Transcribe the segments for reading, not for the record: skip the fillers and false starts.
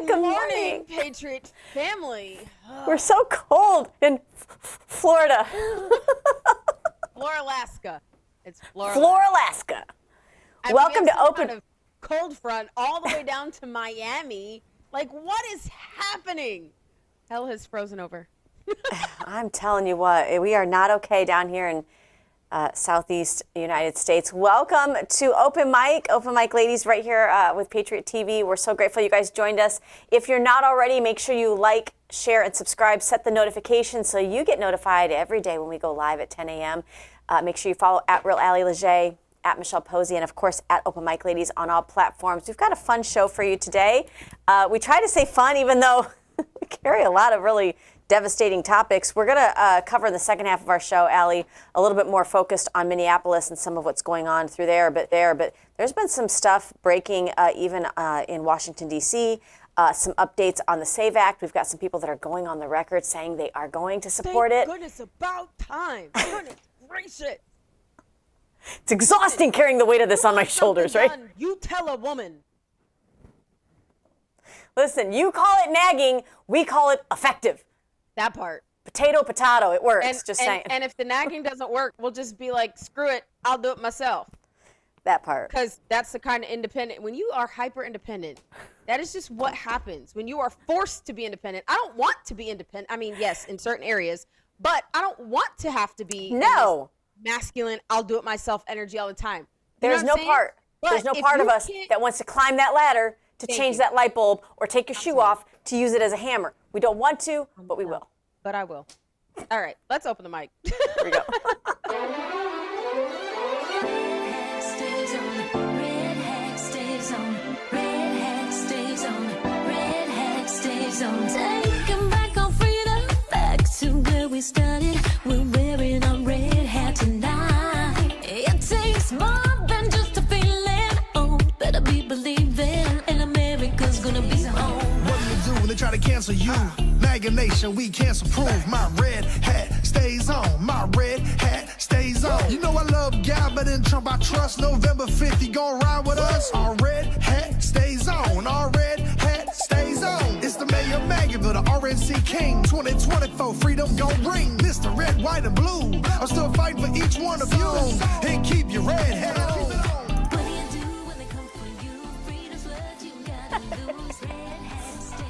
Good morning, Patriot family. We're so cold in Florida. Floralaska. It's Floralaska. Welcome to Open. Kind of cold front all the way down to Miami. Like, what is happening? Hell has frozen over. I'm telling you what, we are not okay down here in Southeast United States. Welcome to Open Mic ladies, right here with Patriot TV. We're so grateful you guys joined us. If you're not already, make sure you like, share, and subscribe. Set the notifications so you get notified every day when we go live at 10 a.m. Make sure you follow at Real Ali Leger, at Michelle Posey, and of course at Open Mic Ladies on all platforms. We've got a fun show for you today. We try to say fun, even though we carry a lot of really devastating topics. We're going to cover in the second half of our show, Allie, a little bit more focused on Minneapolis and some of what's going on through there. But there's been some stuff breaking even in Washington, D.C., some updates on the SAVE Act. We've got some people that are going on the record saying they are going to support it. Goodness, about time. Goodness gracious. It's exhausting carrying the weight of this on my shoulders, right? You tell a woman. Listen, you call it nagging, we call it effective. That part. Potato, it works, saying. And if the nagging doesn't work, we'll just be like, screw it, I'll do it myself. That part. Because that's the kind of independent, when you are hyper independent, that is just what happens. When you are forced to be independent, I don't want to be independent. I mean, yes, in certain areas, but I don't want to have to be masculine, I'll do it myself energy all the time. There's no part of us that wants to climb that ladder to change that light bulb or take your shoe off to use it as a hammer. We don't want to, but we will. But I will. All right, let's open the mic. Here we go. Taking back our freedom, back to where we started. We're wearing our red hat tonight. It takes more than just a feeling. Oh, better be believing, and America's gonna be home. What do you do when they try to cancel you? MAGA Nation, we cancel proof. My red hat stays on. My red hat stays on. You know I love God, but in Trump I trust. November 5th, he gon' ride with us. Our red hat stays on. Our red hat stays on. It's the mayor of Maggieville, the RNC King. 2024, freedom gon' ring. Mr. Red, White, and Blue. I'm still fighting for each one of you. And keep your red hat on.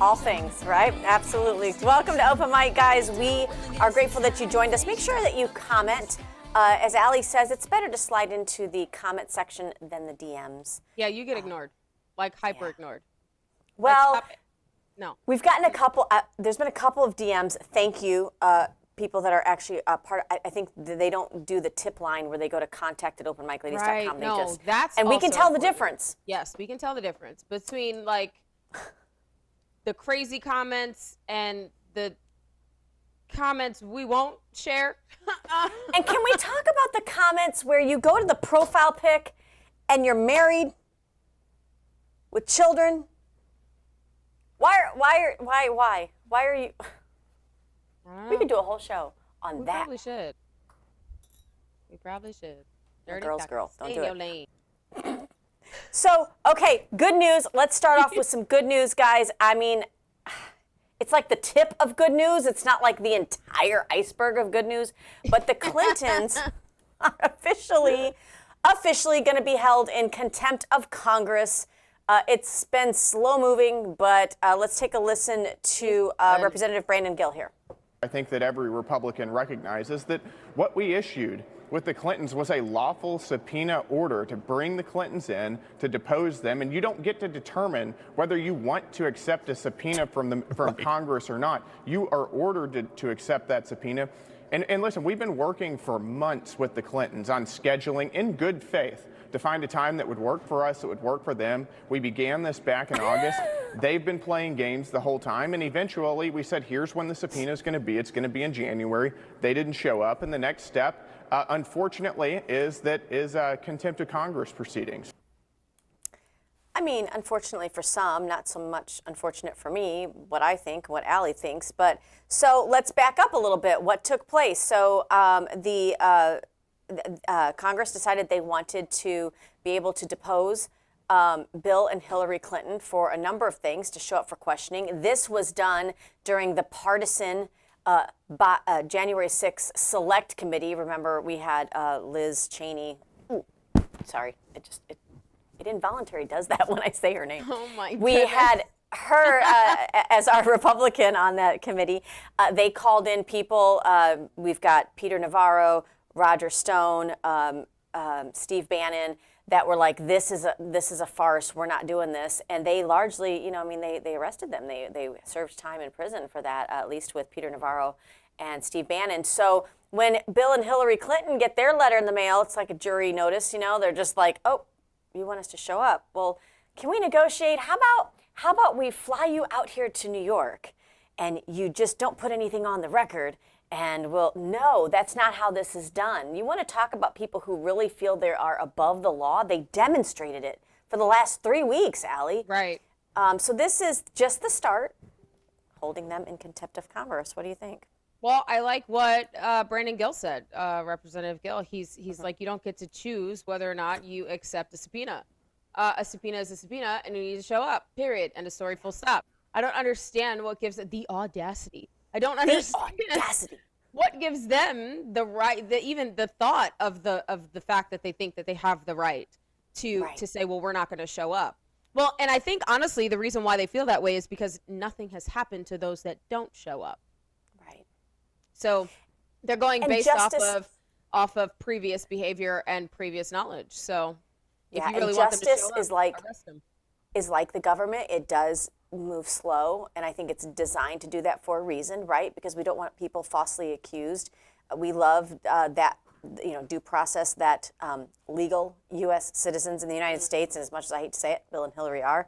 All things, right? Absolutely. Welcome to Open Mic, guys. We are grateful that you joined us. Make sure that you comment. As Allie says, it's better to slide into the comment section than the DMs. Yeah, you get ignored, like hyper ignored. Well, no. We've gotten a couple, there's been a couple of DMs. Thank you, people that are actually part of, I think they don't do the tip line where they go to contact@openmicladies.com. Right, no, that's and we can also tell the important. difference. Yes, we can tell the difference between like the crazy comments and the comments we won't share. And can we talk about the comments where you go to the profile pic and you're married with children? Why are you? We could do a whole show on We that. probably should. Girls, don't do it. Lane. So, okay, good news. Let's start off with some good news, guys. I mean, it's like the tip of good news. It's not like the entire iceberg of good news. But the Clintons are officially going to be held in contempt of Congress. It's been slow moving, but let's take a listen to Representative Brandon Gill here. I think that every Republican recognizes that what we issued with the Clintons was a lawful subpoena order to bring the Clintons in, to depose them, and you don't get to determine whether you want to accept a subpoena from Congress or not. You are ordered to accept that subpoena. And listen, we've been working for months with the Clintons on scheduling in good faith to find a time that would work for us, that would work for them. We began this back in August. They've been playing games the whole time, and eventually we said, here's when the subpoena is going to be. It's going to be in January. They didn't show up, and the next step, unfortunately, is contempt of Congress proceedings. I mean, unfortunately for some, not so much unfortunate for me, what I think, what Allie thinks. But so let's back up a little bit. What took place? So Congress decided they wanted to be able to depose Bill and Hillary Clinton for a number of things to show up for questioning. This was done during the partisan January 6th Select Committee. Remember, we had Liz Cheney. Ooh, sorry, it involuntarily does that when I say her name. Oh my goodness. We had her as our Republican on that committee. They called in people. We've got Peter Navarro, Roger Stone, Steve Bannon, that were like, this is a farce. We're not doing this. And they largely, they arrested them. They served time in prison for that, at least with Peter Navarro and Steve Bannon. So when Bill and Hillary Clinton get their letter in the mail, it's like a jury notice. They're just like, oh, you want us to show up? Well, can we negotiate? How about we fly you out here to New York, and you just don't put anything on the record? And no, that's not how this is done. You want to talk about people who really feel they are above the law? They demonstrated it for the last 3 weeks, Allie. Right. So this is just the start, holding them in contempt of Congress. What do you think? Well, I like what Brandon Gill said, Representative Gill. He's like, you don't get to choose whether or not you accept a subpoena. A subpoena is a subpoena, and you need to show up, period. End of story, full stop. I don't understand what gives it the audacity. I don't understand what gives them the right, even the thought of the fact that they think that they have the right to say, well, we're not going to show up. Well, and I think, honestly, the reason why they feel that way is because nothing has happened to those that don't show up. Right. So they're going based off of previous behavior and previous knowledge. So if you really want them to show up, arrest them. Is like the government. It does move slow, and I think it's designed to do that for a reason, right? Because we don't want people falsely accused. We love that, due process that legal U.S. citizens in the United States, and as much as I hate to say it, Bill and Hillary are.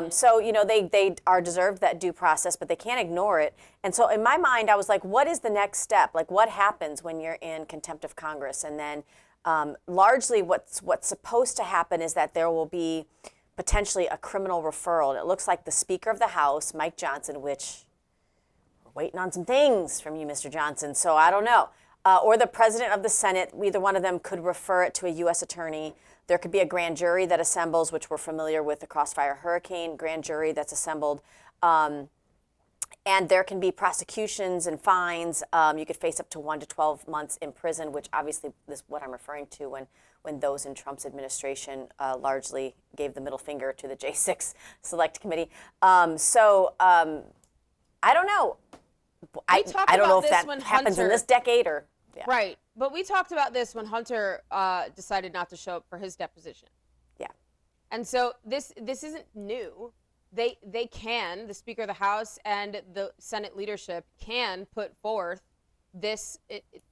So, they are deserved that due process, but they can't ignore it. And so in my mind, I was like, what is the next step? Like, what happens when you're in contempt of Congress? And then largely what's supposed to happen is that there will be potentially a criminal referral. And it looks like the Speaker of the House, Mike Johnson, which we're waiting on some things from you, Mr. Johnson, so I don't know, or the President of the Senate, either one of them could refer it to a U.S. attorney. There could be a grand jury that assembles, which we're familiar with the Crossfire Hurricane grand jury that's assembled. And there can be prosecutions and fines. You could face up to 1 to 12 months in prison, which obviously is what I'm referring to when those in Trump's administration largely gave the middle finger to the J6 Select Committee. I don't know. I don't know if that happens in this decade or. Yeah. Right. But we talked about this when Hunter decided not to show up for his deposition. Yeah. And so this isn't new. The Speaker of the House and the Senate leadership can put forth this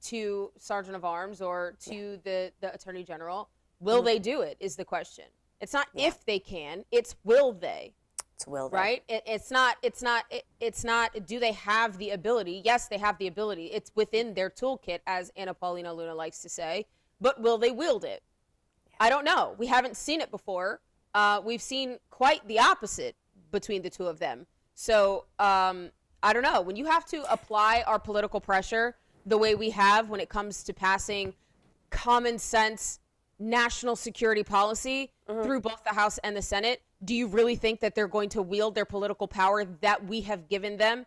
to Sergeant of Arms or to the Attorney General. Will they do it is the question. It's not if they can, it's will they. It's will they. Right? It's not do they have the ability? Yes, they have the ability. It's within their toolkit, as Anna Paulina Luna likes to say, but will they wield it? Yeah. I don't know. We haven't seen it before. We've seen quite the opposite between the two of them. So I don't know. When you have to apply our political pressure the way we have when it comes to passing common sense national security policy through both the House and the Senate, do you really think that they're going to wield their political power that we have given them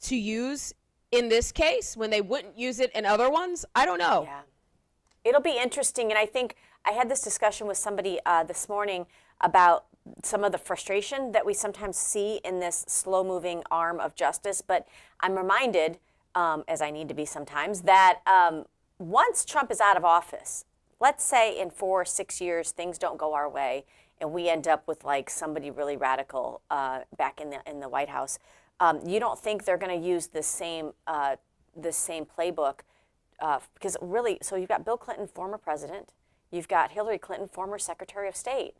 to use in this case when they wouldn't use it in other ones? I don't know. Yeah. It'll be interesting. And I think I had this discussion with somebody this morning about some of the frustration that we sometimes see in this slow-moving arm of justice. But I'm reminded, as I need to be sometimes, that once Trump is out of office, let's say in 4 or 6 years things don't go our way and we end up with like somebody really radical back in the White House, you don't think they're going to use this same playbook? Because really, so you've got Bill Clinton, former president, you've got Hillary Clinton, former Secretary of State.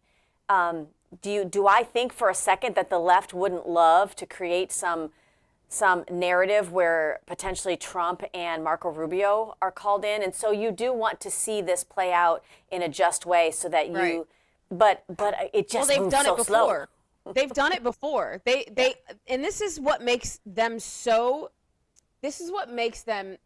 Do I think for a second that the left wouldn't love to create some narrative where potentially Trump and Marco Rubio are called in? And so you do want to see this play out in a just way so that you, but it just moves so slow. They've done it before. They and this is what makes them so. This is what makes them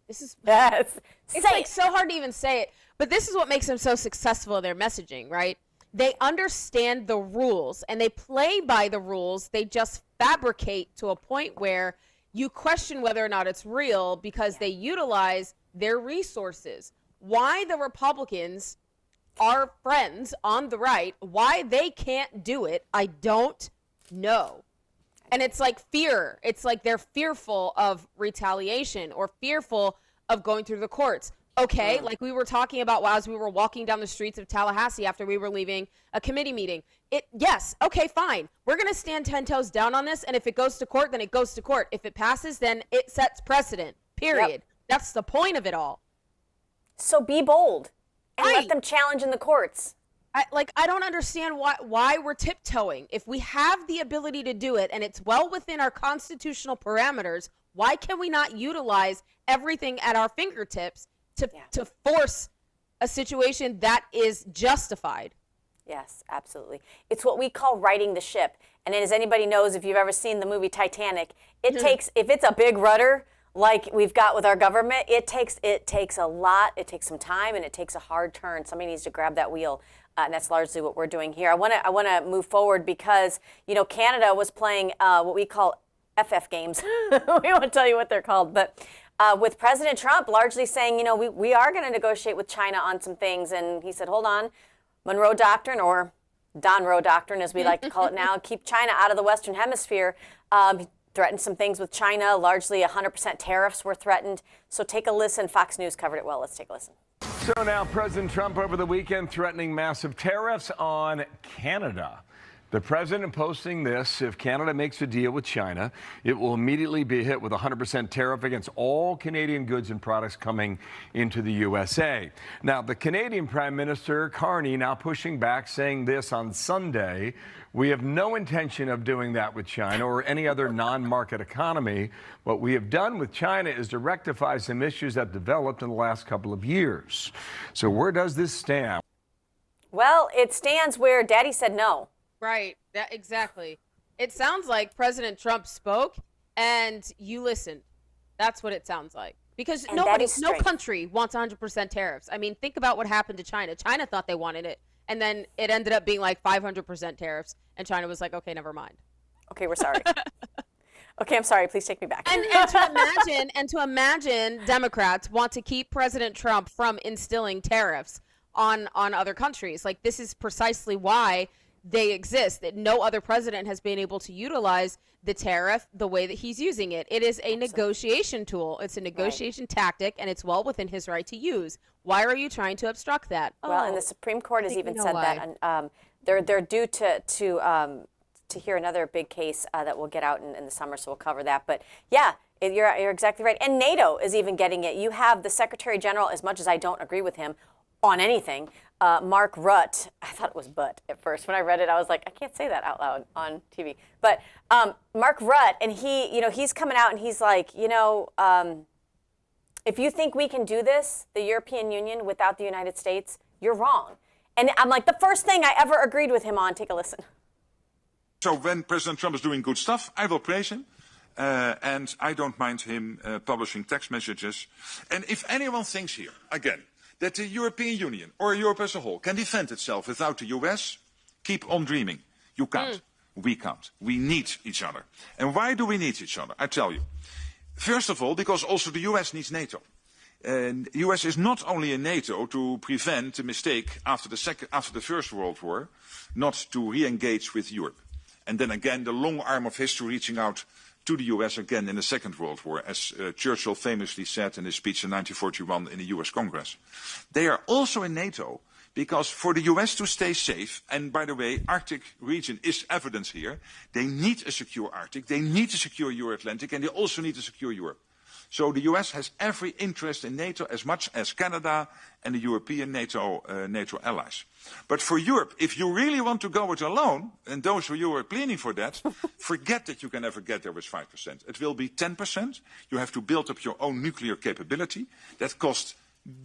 This is Yes. it's like so hard to even say it, but this is what makes them so successful in their messaging, right? They understand the rules and they play by the rules. They just fabricate to a point where you question whether or not it's real because they utilize their resources. Why the Republicans are friends on the right, why they can't do it, I don't know. And it's like fear. It's like they're fearful of retaliation or fearful of going through the courts. Okay, like we were talking about as we were walking down the streets of Tallahassee after we were leaving a committee meeting. Yes, okay, fine. We're going to stand 10 toes down on this, and if it goes to court, then it goes to court. If it passes, then it sets precedent, period. Yep. That's the point of it all. So be bold and Right. let them challenge in the courts. I don't understand why we're tiptoeing. If we have the ability to do it and it's well within our constitutional parameters, why can we not utilize everything at our fingertips to force a situation that is justified? Yes, absolutely. It's what we call righting the ship. And as anybody knows, if you've ever seen the movie Titanic, it takes, if it's a big rudder like we've got with our government, it takes a lot. It takes some time and it takes a hard turn. Somebody needs to grab that wheel. And that's largely what we're doing here. I want to move forward because, Canada was playing what we call FF games. We won't tell you what they're called, but with President Trump largely saying, we are going to negotiate with China on some things. And he said, hold on, Monroe Doctrine, or Don Roe Doctrine, as we like to call it now, keep China out of the Western Hemisphere. He threatened some things with China. Largely 100% tariffs were threatened. So take a listen. Fox News covered it well. Let's take a listen. So now President Trump over the weekend threatening massive tariffs on Canada. The president posting this: if Canada makes a deal with China, it will immediately be hit with a 100% tariff against all Canadian goods and products coming into the USA. Now, the Canadian Prime Minister Carney now pushing back, saying this on Sunday: we have no intention of doing that with China or any other non-market economy. What we have done with China is to rectify some issues that developed in the last couple of years. So where does this stand? Well, it stands where Daddy said no. Right. Exactly. It sounds like President Trump spoke and you listened. That's what it sounds like. Because no country wants 100% tariffs. I mean, think about what happened to China. China thought they wanted it, and then it ended up being like 500% tariffs, and China was like, okay, never mind. Okay, we're sorry. Okay, I'm sorry. Please take me back. And to imagine Democrats want to keep President Trump from instilling tariffs on other countries. Like, this is precisely why they exist. That no other president has been able to utilize the tariff the way that he's using it. It is a negotiation tool. It's a negotiation tactic, and it's well within his right to use. Why are you trying to obstruct that? Well, and the Supreme Court has even said that they're due to hear another big case that will get out in the summer, so we'll cover that. But yeah, you're exactly right. And NATO is even getting it. You have the Secretary General, as much as I don't agree with him on anything, Mark Rutte. I thought it was butt at first. When I read it, I was like, I can't say that out loud on TV. But Mark Rutte, and he's coming out and he's like, if you think we can do this, the European Union, without the United States, you're wrong. And I'm like, the first thing I ever agreed with him on. Take a listen. So when President Trump is doing good stuff, I will praise him. And I don't mind him publishing text messages. And if anyone thinks here, again, that the European Union or Europe as a whole can defend itself without the US, keep on dreaming. You can't. We can't. We need each other. And why do we need each other? I tell you. First of all, because also the US needs NATO. And the US is not only in NATO to prevent a mistake after the First World War, not to re-engage with Europe. And then again, the long arm of history reaching out to the US again in the Second World War, as Churchill famously said in his speech in 1941 in the US Congress. They are also in NATO because for the US to stay safe, and by the way, Arctic region is evidence here, they need a secure Arctic, they need a secure Euro-Atlantic, and they also need a secure Europe. So the US has every interest in NATO as much as Canada and the European NATO allies. But for Europe, if you really want to go it alone, and those of you who are planning for that, forget that you can ever get there with 5%. It will be 10%. You have to build up your own nuclear capability. That costs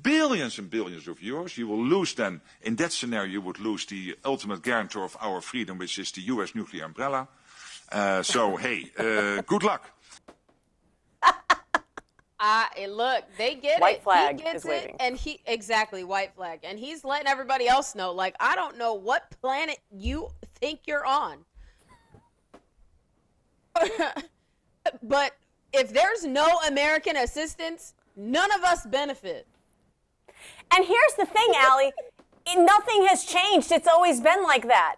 billions and billions of euros. You will lose then, in that scenario, you would lose the ultimate guarantor of our freedom, which is the US nuclear umbrella. Good luck. Look, they get White it. flag He gets is waving. it, and exactly white flag, and he's letting everybody else know. Like, I don't know what planet you think you're on, but if there's no American assistance, none of us benefit. And here's the thing, Allie, nothing has changed. It's always been like that.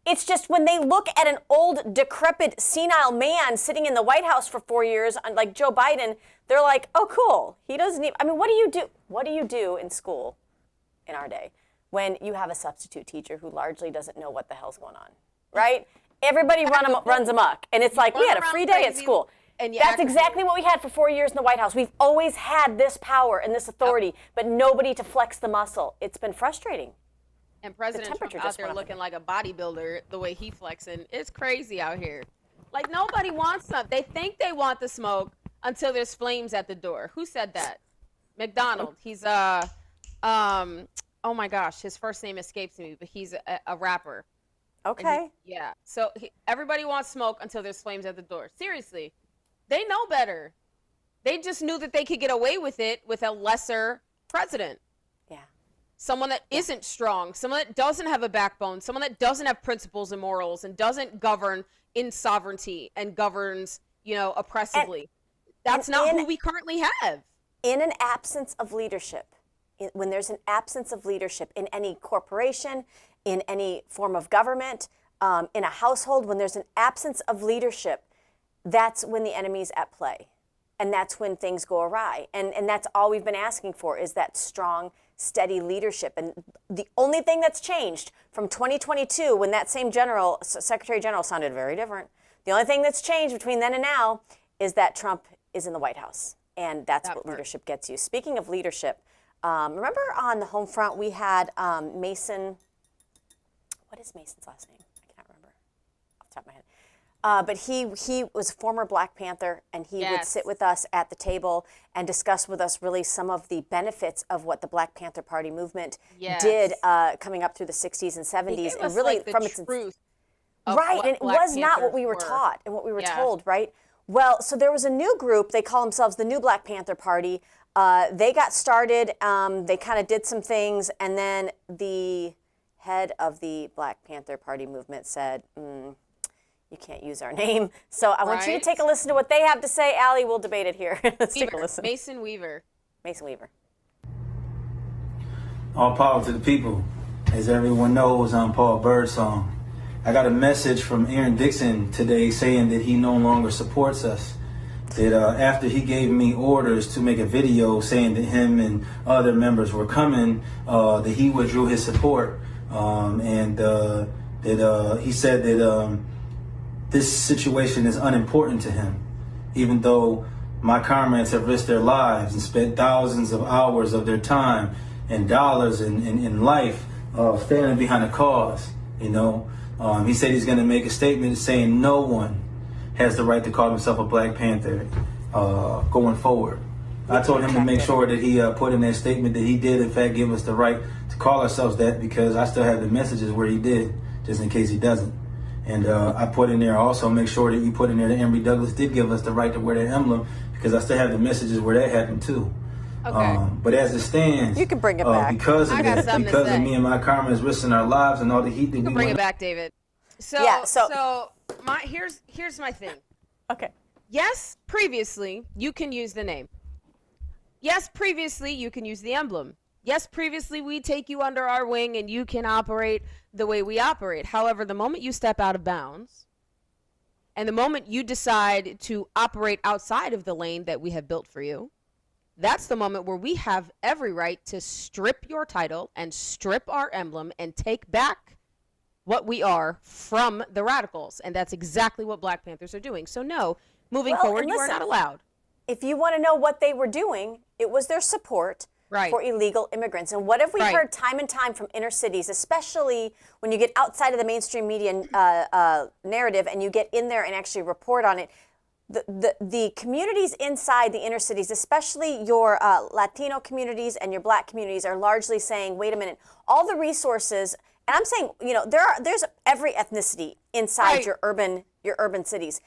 It's just when they look at an old, decrepit, senile man sitting in the White House for 4 years, like Joe Biden, they're like, oh, cool. He doesn't even, I mean, what do you do? What do you do in school in our day when you have a substitute teacher who largely doesn't know what the hell's going on, right? Everybody runs amok. And it's like, we had a free day at school. And that's exactly what we had for 4 years in the White House. We've always had this power and this authority, but nobody to flex the muscle. It's been frustrating. And President Trump out there looking like a bodybuilder the way he flexing. It's crazy out here. Like, nobody wants something. They think they want the smoke until there's flames at the door. Who said that? McDonald. He's oh my gosh, his first name escapes me, but he's a rapper. Okay. So everybody wants smoke until there's flames at the door. Seriously. They know better. They just knew that they could get away with it with a lesser president. Yeah. Someone that isn't strong, someone that doesn't have a backbone, someone that doesn't have principles and morals and doesn't govern in sovereignty and governs, oppressively. That's not who we currently have. In an absence of leadership, when there's an absence of leadership in any corporation, in any form of government, in a household, when there's an absence of leadership, that's when the enemy's at play. And that's when things go awry. And that's all we've been asking for is that strong, steady leadership. And the only thing that's changed from 2022, when that same Secretary General sounded very different, the only thing that's changed between then and now is that Trump is in the White House. And that's what leadership gets you. Speaking of leadership, remember on the home front we had Mason, what is Mason's last name? I can't remember off the top of my head. But he was a former Black Panther, and he would sit with us at the table and discuss with us really some of the benefits of what the Black Panther Party movement did coming up through the 60s and 70s. And really like from its truth. Right, and it was not what we were taught and what we were told, right? Well, so there was a new group, they call themselves the New Black Panther Party. They got started, they kind of did some things, and then the head of the Black Panther Party movement said, you can't use our name. So I want you to take a listen to what they have to say. Allie, we'll debate it here. Let's take a listen. Mason Weaver. Mason Weaver. All power to the people. As everyone knows, I'm Paul Birdsong. I got a message from Aaron Dixon today saying that he no longer supports us. That after he gave me orders to make a video saying that him and other members were coming, that he withdrew his support. And that he said that this situation is unimportant to him, even though my comrades have risked their lives and spent thousands of hours of their time and dollars in life standing behind a cause. He said he's going to make a statement saying no one has the right to call himself a Black Panther going forward. I told him to make sure that he put in that statement that he did in fact give us the right to call ourselves that, because I still have the messages where he did, just in case he doesn't. And I put in there also, make sure that you put in there that Emory Douglas did give us the right to wear that emblem, because I still have the messages where that happened too. Okay. But as it stands, you can bring it back. Because of that, because of me and my comrades risking our lives and all the heat that you can bring it back, David. So here's my thing. Okay. Yes, previously you can use the name. Yes, previously you can use the emblem. Yes, previously we take you under our wing and you can operate the way we operate. However, the moment you step out of bounds and the moment you decide to operate outside of the lane that we have built for you, that's the moment where we have every right to strip your title and strip our emblem and take back what we are from the radicals. And that's exactly what Black Panthers are doing. So no, moving forward, you are not allowed. If you want to know what they were doing, it was their support for illegal immigrants. And what have we heard time and time from inner cities, especially when you get outside of the mainstream media narrative and you get in there and actually report on it? The communities inside the inner cities, especially your Latino communities and your Black communities, are largely saying, wait a minute, all the resources, and I'm saying, there's every ethnicity inside your urban cities.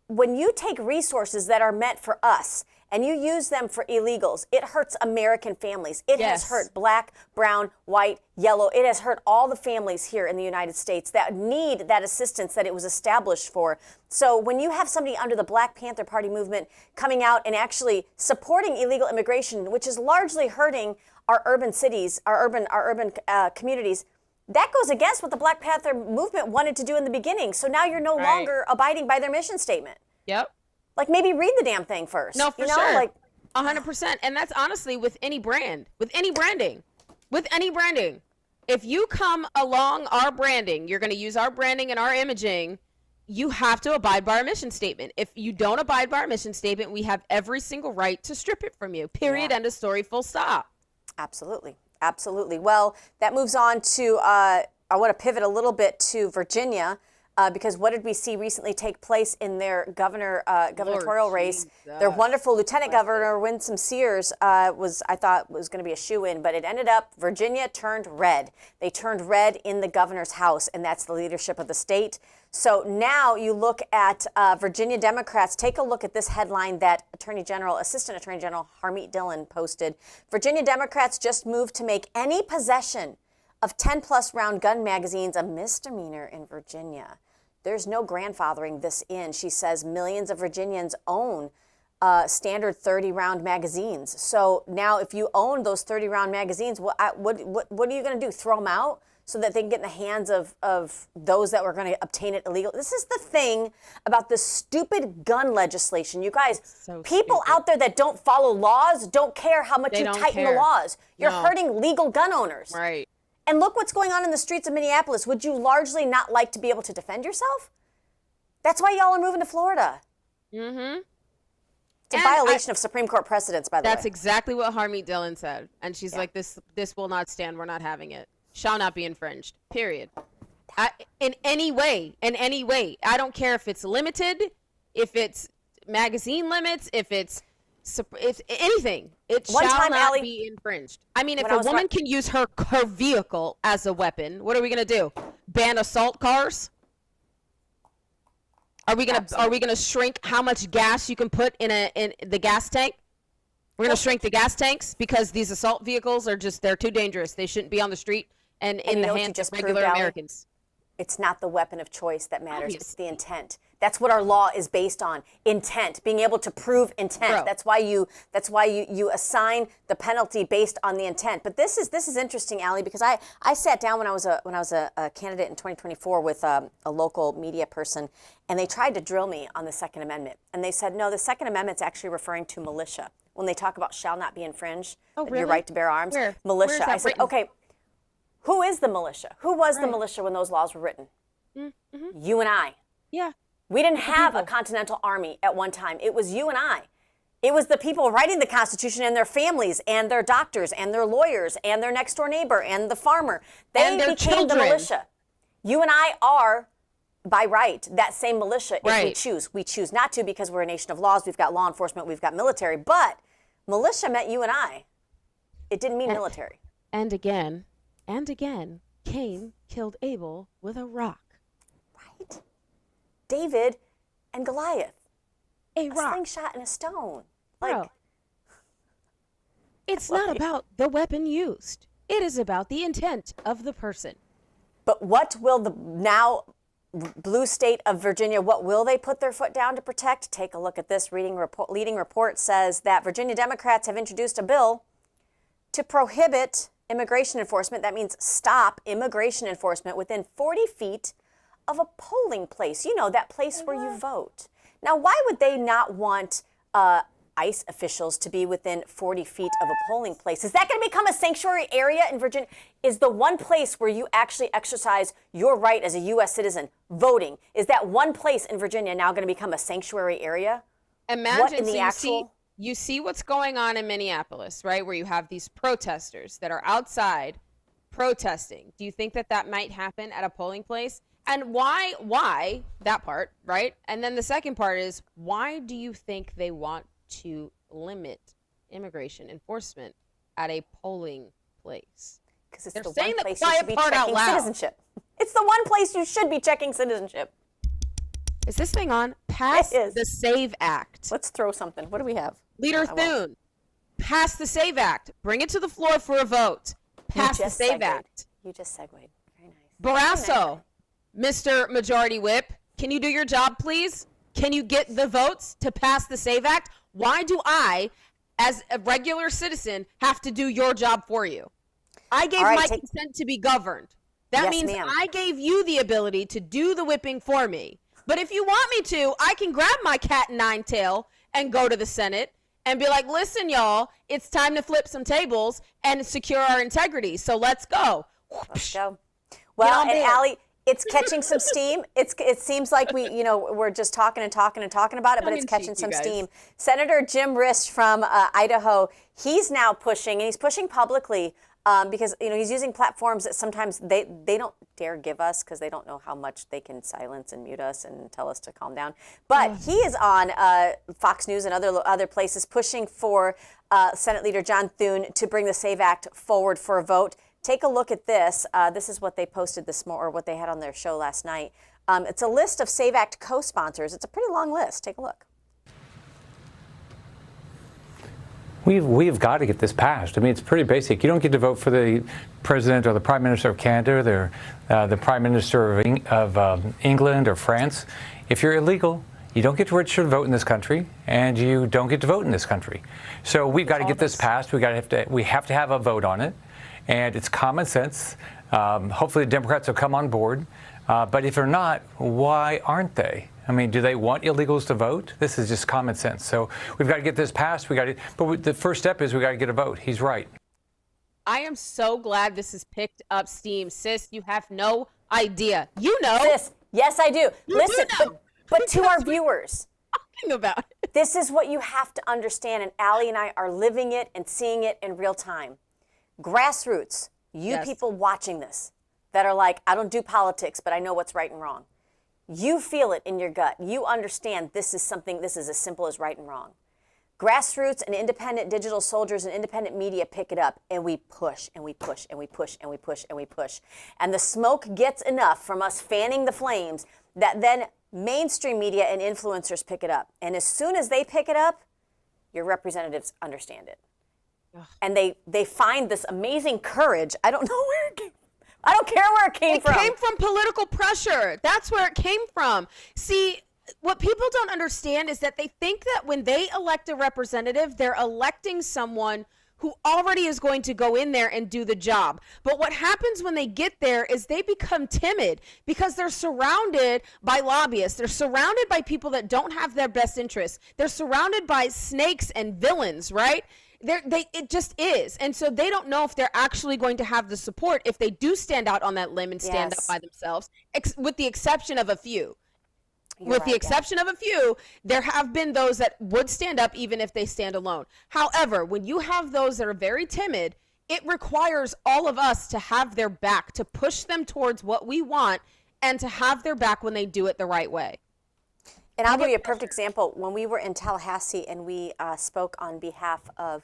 When you take resources that are meant for us and you use them for illegals, it hurts American families. It has hurt black, brown, white, yellow. It has hurt all the families here in the United States that need that assistance that it was established for. So when you have somebody under the Black Panther Party movement coming out and actually supporting illegal immigration, which is largely hurting our urban cities, our urban communities, that goes against what the Black Panther movement wanted to do in the beginning. So now you're no longer abiding by their mission statement. Yep. Like, maybe read the damn thing first. No, for sure. Like 100%. And that's honestly with any brand, with any branding. If you come along our branding, you're going to use our branding and our imaging, you have to abide by our mission statement. If you don't abide by our mission statement, we have every single right to strip it from you. Period. End of story. Full stop. Absolutely. Absolutely. Well, that moves on to, I want to pivot a little bit to Virginia, because what did we see recently take place in their gubernatorial race? Their wonderful Lieutenant Governor Winsome Sears I thought was going to be a shoo-in, but it ended up Virginia turned red. They turned red in the governor's house, and that's the leadership of the state. So now you look at Virginia Democrats. Take a look at this headline that Assistant Attorney General Harmeet Dillon posted. Virginia Democrats just moved to make any possession of 10-plus round gun magazines a misdemeanor in Virginia. There's no grandfathering this in. She says millions of Virginians own standard 30-round magazines. So now if you own those 30-round magazines, what are you going to do? Throw them out so that they can get in the hands of those that were going to obtain it illegal? This is the thing about this stupid gun legislation. You guys, people out there that don't follow laws don't care how much you tighten the laws. You're hurting legal gun owners. Right. And look what's going on in the streets of Minneapolis. Would you largely not like to be able to defend yourself? That's why y'all are moving to Florida. Mm-hmm. It's a violation of Supreme Court precedents, by the way. That's exactly what Harmeet Dillon said. And she's like, this will not stand. We're not having it. Shall not be infringed. Period. In any way. I don't care if it's limited, if it's magazine limits, if it's anything. It shall not be infringed. I mean, if a woman can use her vehicle as a weapon, what are we going to do? Ban assault cars? Are we going to shrink how much gas you can put in the gas tank? We're going to shrink the gas tanks because these assault vehicles they're too dangerous. They shouldn't be on the street and in the hands of regular Americans. It's not the weapon of choice that matters. It's the intent. That's what our law is based on. Intent, being able to prove intent. That's why you assign the penalty based on the intent. But this is interesting, Allie, because I sat down when I was a candidate in 2024 with a local media person, and they tried to drill me on the Second Amendment. And they said, no, the Second Amendment's actually referring to militia. When they talk about shall not be infringed, your right to bear arms, militia. I said, okay, who is the militia? Who was the militia when those laws were written? Mm-hmm. You and I. Yeah. We didn't have a Continental Army at one time. It was you and I. It was the people writing the Constitution and their families and their doctors and their lawyers and their next door neighbor and the farmer. They became the militia. You and I are, by right, that same militia if we choose. We choose not to because we're a nation of laws. We've got law enforcement. We've got military. But militia meant you and I. It didn't mean military. And again, Cain killed Abel with a rock. Right? David and Goliath. A rock. Slingshot and a stone. It's not about the weapon used. It is about the intent of the person. But what will the now blue state of Virginia, what will they put their foot down to protect? Take a look at this. Leading report says that Virginia Democrats have introduced a bill to prohibit immigration enforcement. That means stop immigration enforcement within 40 feet of a polling place. You know, that place where you vote. Now, why would they not want ICE officials to be within 40 feet of a polling place? Is that going to become a sanctuary area in Virginia? Is the one place where you actually exercise your right as a U.S. citizen, voting, is that one place in Virginia now going to become a sanctuary area? Imagine you see what's going on in Minneapolis, right, where you have these protesters that are outside protesting. Do you think that might happen at a polling place? And why that part, right? And then the second part is, why do you think they want to limit immigration enforcement at a polling place? Because it's the one place you should be checking citizenship. It's the one place you should be checking citizenship. Is this thing on? pass It is. the SAVE Act. Let's throw something. What do we have? Leader Thune, pass the SAVE Act. Bring it to the floor for a vote. Pass the SAVE Act. You just segued. Very nice. Barrasso, Mr. Majority Whip, can you do your job, please? Can you get the votes to pass the SAVE Act? Why do I, as a regular citizen, have to do your job for you? I gave my consent to be governed. That means I gave you the ability to do the whipping for me. But if you want me to, I can grab my cat and nine tail and go to the Senate and be like, listen, y'all, it's time to flip some tables and secure our integrity. So let's go. Let's go. Well, and Allie, it's catching some steam. It seems like we're just talking about it, but it's catching some steam. Senator Jim Risch from Idaho, he's now pushing, and he's pushing publicly because he's using platforms that sometimes they don't dare give us because they don't know how much they can silence and mute us and tell us to calm down. But he is on Fox News and other places pushing for Senate Leader John Thune to bring the SAVE Act forward for a vote. Take a look at this. This is what they posted this morning, or what they had on their show last night. It's a list of SAVE Act co-sponsors. It's a pretty long list. Take a look. We've got to get this passed. I mean, it's pretty basic. You don't get to vote for the president or the prime minister of Canada, or the prime minister of England or France. If you're illegal, you don't get to register to vote in this country, and you don't get to vote in this country. So we've got to get this passed. We have to have a vote on it. And it's common sense. Hopefully the Democrats will come on board. But if they're not, why aren't they? I mean, do they want illegals to vote? This is just common sense. So we've got to get this passed. But the first step is we got to get a vote. He's right. I am so glad this has picked up steam. Sis, you have no idea. You know. Sis, yes, I do. Listen, but to our viewers, talking about it. This is what you have to understand. And Allie and I are living it and seeing it in real time. Grassroots, people watching this that are like, I don't do politics, but I know what's right and wrong. You feel it in your gut. You understand this is as simple as right and wrong. Grassroots and independent digital soldiers and independent media pick it up, and we push and we push and we push and we push and we push. And the smoke gets enough from us fanning the flames that then mainstream media and influencers pick it up. And as soon as they pick it up, your representatives understand it. And they find this amazing courage. I don't know where it came. I don't care where it came from. It came from political pressure. That's where it came from. See, what people don't understand is that they think that when they elect a representative, they're electing someone who already is going to go in there and do the job. But what happens when they get there is they become timid because they're surrounded by lobbyists. They're surrounded by people that don't have their best interests. They're surrounded by snakes and villains, right? It just is. And so they don't know if they're actually going to have the support if they do stand out on that limb and stand up by themselves, with the exception of a few. With the exception of a few, there have been those that would stand up even if they stand alone. However, when you have those that are very timid, it requires all of us to have their back, to push them towards what we want, and to have their back when they do it the right way. And I'll give you a perfect example. When we were in Tallahassee and we spoke on behalf of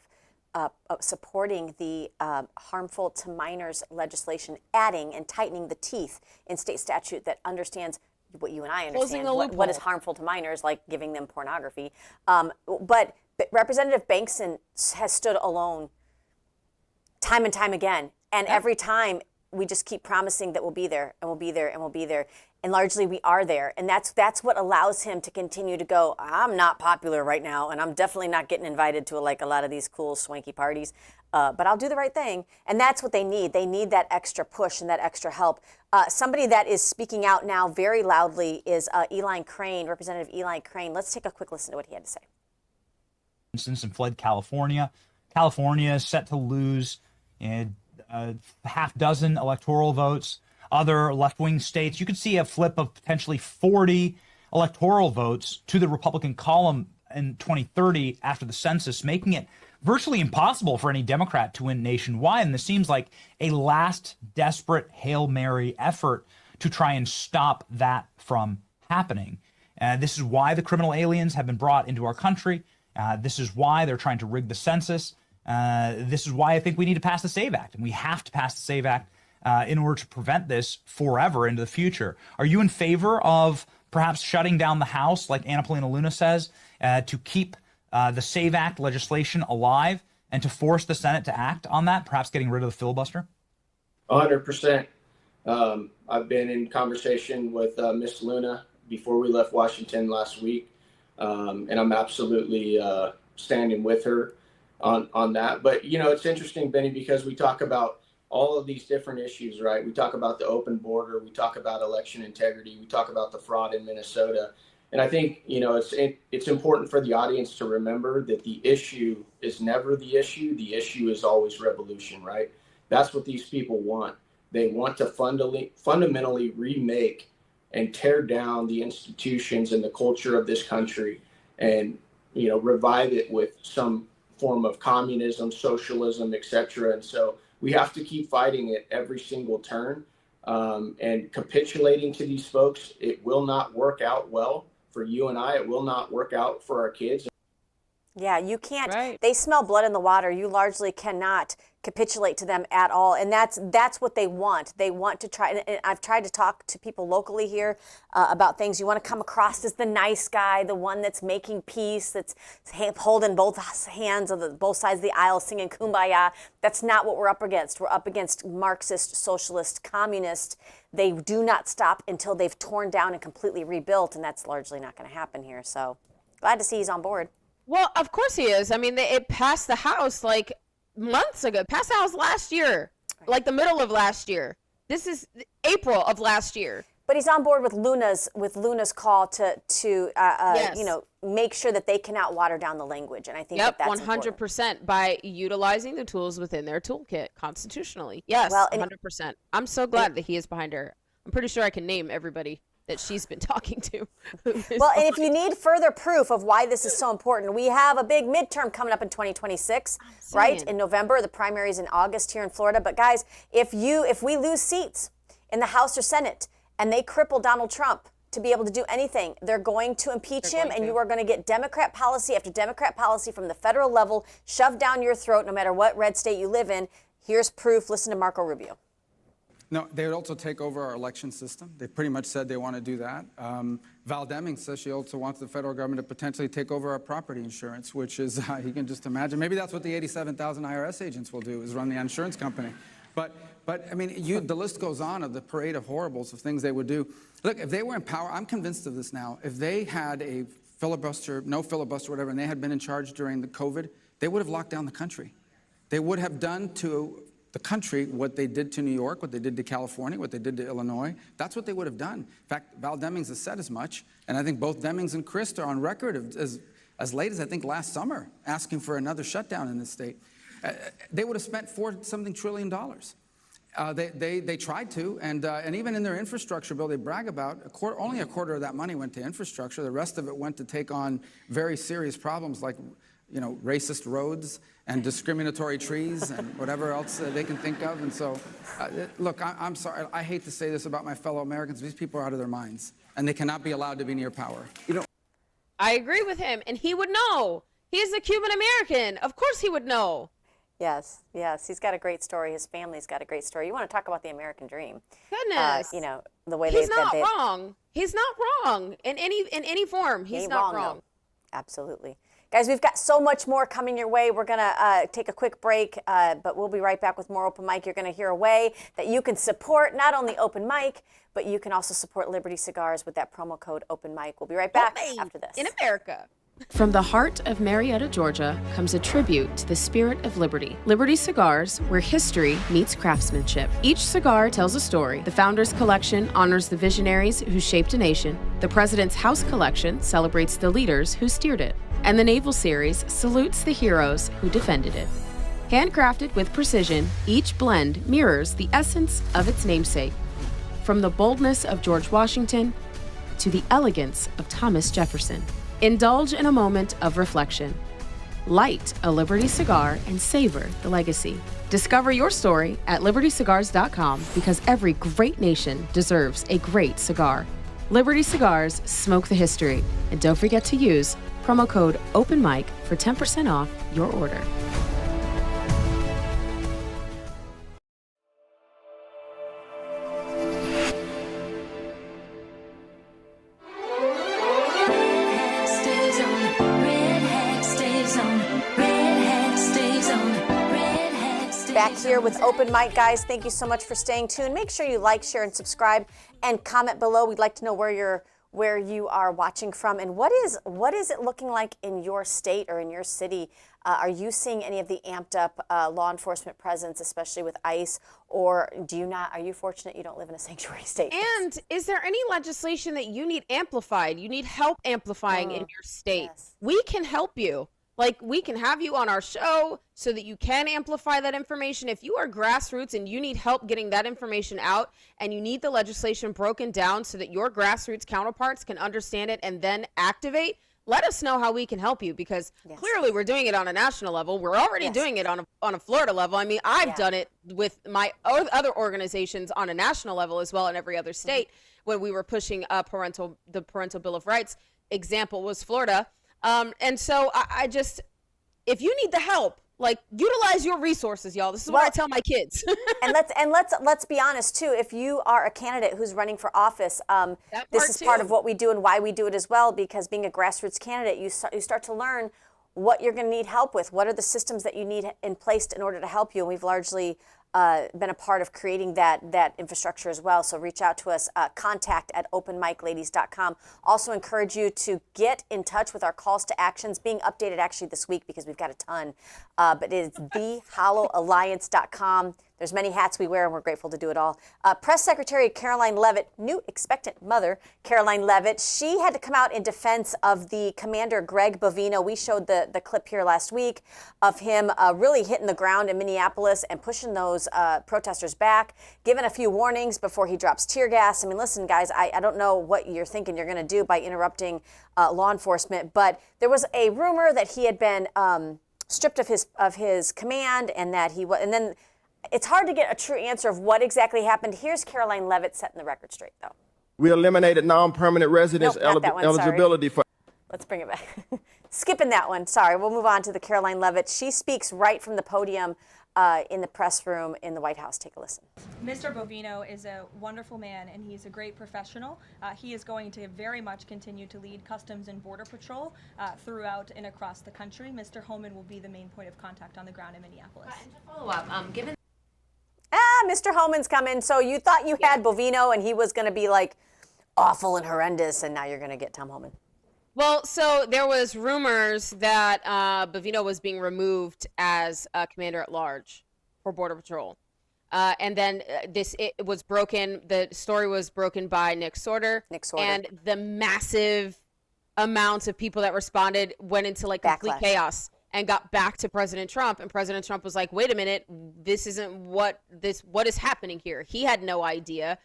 supporting the harmful to minors legislation, adding and tightening the teeth in state statute that understands what you and I understand, what is harmful to minors, like giving them pornography. But Representative Bankson has stood alone time and time again. And every time we just keep promising that we'll be there and we'll be there and we'll be there. And largely we are there. And that's what allows him to continue to go, I'm not popular right now, and I'm definitely not getting invited to a lot of these cool swanky parties, but I'll do the right thing. And that's what they need. They need that extra push and that extra help. Somebody that is speaking out now very loudly is Eli Crane, Representative Eli Crane. Let's take a quick listen to what he had to say. Instance, and fled California. California is set to lose half dozen electoral votes. Other left-wing states, you could see a flip of potentially 40 electoral votes to the Republican column in 2030 after the census, making it virtually impossible for any Democrat to win nationwide. And this seems like a last desperate Hail Mary effort to try and stop that from happening. This is why the criminal aliens have been brought into our country. This is why they're trying to rig the census. This is why I think we need to pass the SAVE Act, and we have to pass the SAVE Act in order to prevent this forever into the future. Are you in favor of perhaps shutting down the House, like Anna Paulina Luna says, to keep the SAVE Act legislation alive and to force the Senate to act on that, perhaps getting rid of the filibuster? 100%. I've been in conversation with Miss Luna before we left Washington last week, and I'm absolutely standing with her on that. But, you know, it's interesting, Benny, because we talk about all of these different issues, right? We talk about the open border, we talk about election integrity, we talk about the fraud in Minnesota. And I think, you know, it's important for the audience to remember that the issue is never the issue. The issue is always revolution, right? That's what these people want. They want to fundamentally remake and tear down the institutions and the culture of this country and, you know, revive it with some form of communism, socialism, etc. And so we have to keep fighting it every single turn, and capitulating to these folks. It will not work out well for you and I. It will not work out for our kids. Yeah, you can't. Right. They smell blood in the water. You largely cannot capitulate to them at all, and that's what they want. They want to try. And I've tried to talk to people locally here about things. You want to come across as the nice guy, the one that's making peace, that's holding both hands of both sides of the aisle, singing "Kumbaya." That's not what we're up against. We're up against Marxist, socialist, communist. They do not stop until they've torn down and completely rebuilt, and that's largely not going to happen here. So glad to see he's on board. Well, of course he is. I mean, it passed the House like months ago. Passed the House last year, like the middle of last year. This is April of last year. But he's on board with Luna's call to Yes. you know, make sure that they cannot water down the language, and I think Yep, that's 100% by utilizing the tools within their toolkit constitutionally. Yes, Well, 100%. I'm so glad that he is behind her. I'm pretty sure I can name everybody that she's been talking to. Well, and if you need further proof of why this is so important, we have a big midterm coming up in 2026, right? In November, the primaries in August here in Florida. But guys, if we lose seats in the House or Senate and they cripple Donald Trump to be able to do anything, they're going to impeach him, and you are going to get Democrat policy after Democrat policy from the federal level shoved down your throat, no matter what red state you live in. Here's proof. Listen to Marco Rubio. No, they would also take over our election system. They pretty much said they want to do that. Val Deming says she also wants the federal government to potentially take over our property insurance, which is, you can just imagine. Maybe that's what the 87,000 IRS agents will do, is run the insurance company. But I mean, the list goes on of the parade of horribles of things they would do. Look, if they were in power, I'm convinced of this now. If they had a filibuster, no filibuster, whatever, and they had been in charge during the COVID, they would have locked down the country. They would have done to the country what they did to New York, what they did to California, what they did to Illinois. That's what they would have done. In fact, Val Demings has said as much, and I think both Demings and Christ are on record as late as I think last summer asking for another shutdown in this state. They would have spent $4-something trillion. They tried to, and even in their infrastructure bill, they brag about only a quarter of that money went to infrastructure. The rest of it went to take on very serious problems like, you know, racist roads and discriminatory trees and whatever else they can think of. And so, look, I'm sorry. I hate to say this about my fellow Americans. These people are out of their minds, and they cannot be allowed to be near power. You know, I agree with him, and he would know. He's a Cuban American. Of course he would know. Yes, he's got a great story. His family's got a great story. You want to talk about the American dream? Goodness, you know, the way he's not wrong. He's not wrong in any form. He's not wrong. No. Absolutely. Guys, we've got so much more coming your way. We're going to take a quick break, but we'll be right back with more Open Mic. You're going to hear a way that you can support not only Open Mic, but you can also support Liberty Cigars with that promo code Open Mic. We'll be right back after this. In America. From the heart of Marietta, Georgia, comes a tribute to the spirit of liberty. Liberty Cigars, where history meets craftsmanship. Each cigar tells a story. The Founders Collection honors the visionaries who shaped a nation. The President's House Collection celebrates the leaders who steered it. And the Naval Series salutes the heroes who defended it. Handcrafted with precision, each blend mirrors the essence of its namesake. From the boldness of George Washington to the elegance of Thomas Jefferson. Indulge in a moment of reflection. Light a Liberty cigar and savor the legacy. Discover your story at libertycigars.com, because every great nation deserves a great cigar. Liberty Cigars, smoke the history. And don't forget to use promo code OpenMic for 10% off your order. back here with Open Mic, guys. Thank you so much for staying tuned. Make sure you like, share, and subscribe, and comment below. We'd like to know where you are watching from, and what is it looking like in your state or in your city? Are you seeing any of the amped up law enforcement presence, especially with ICE, or do you not? Are you fortunate you don't live in a sanctuary state? And is there any legislation that you need amplified? You need help amplifying in your state. Yes. We can help you. Like, we can have you on our show so that you can amplify that information. If you are grassroots and you need help getting that information out, and you need the legislation broken down so that your grassroots counterparts can understand it and then activate, let us know how we can help you, because clearly we're doing it on a national level. We're already doing it on a Florida level. I mean, I've done it with my other organizations on a national level as well in every other state when we were pushing the Parental Bill of Rights. Example was Florida. And so I just, if you need the help, like, utilize your resources, y'all. This is what I tell my kids. and let's be honest too. If you are a candidate who's running for office, this is part of what we do and why we do it as well. Because being a grassroots candidate, you start to learn what you're going to need help with. What are the systems that you need in place in order to help you? And we've largely been a part of creating that infrastructure as well. So reach out to us, contact@openmicladies.com. Also encourage you to get in touch with our calls to actions, being updated actually this week because we've got a ton. But it is thehollowalliance.com. There's many hats we wear, and we're grateful to do it all. Press Secretary Caroline Leavitt, new expectant mother, Caroline Leavitt, she had to come out in defense of the commander, Greg Bovino. We showed the clip here last week of him really hitting the ground in Minneapolis and pushing those protesters back, giving a few warnings before he drops tear gas. I mean, listen, guys, I don't know what you're thinking you're going to do by interrupting law enforcement, but there was a rumor that he had been stripped of his command, and that he was, and then it's hard to get a true answer of what exactly happened. Here's Caroline Leavitt setting the record straight, though. We eliminated non-permanent residents eligibility for. Let's bring it back. Skipping that one. Sorry. We'll move on to the Caroline Leavitt. She speaks right from the podium in the press room in the White House. Take a listen. Mr. Bovino is a wonderful man, and he's a great professional. He is going to very much continue to lead Customs and Border Patrol throughout and across the country. Mr. Homan will be the main point of contact on the ground in Minneapolis. And to follow up, given Mr. Homan's coming. So you thought you had Bovino and he was going to be like awful and horrendous, and now you're going to get Tom Homan. Well, so there was rumors that Bovino was being removed as commander at large for Border Patrol. And then it was broken. The story was broken by Nick Sorter. And the massive amounts of people that responded went into like complete chaos and got back to President Trump. And President Trump was like, wait a minute, this isn't what is happening here. He had no idea.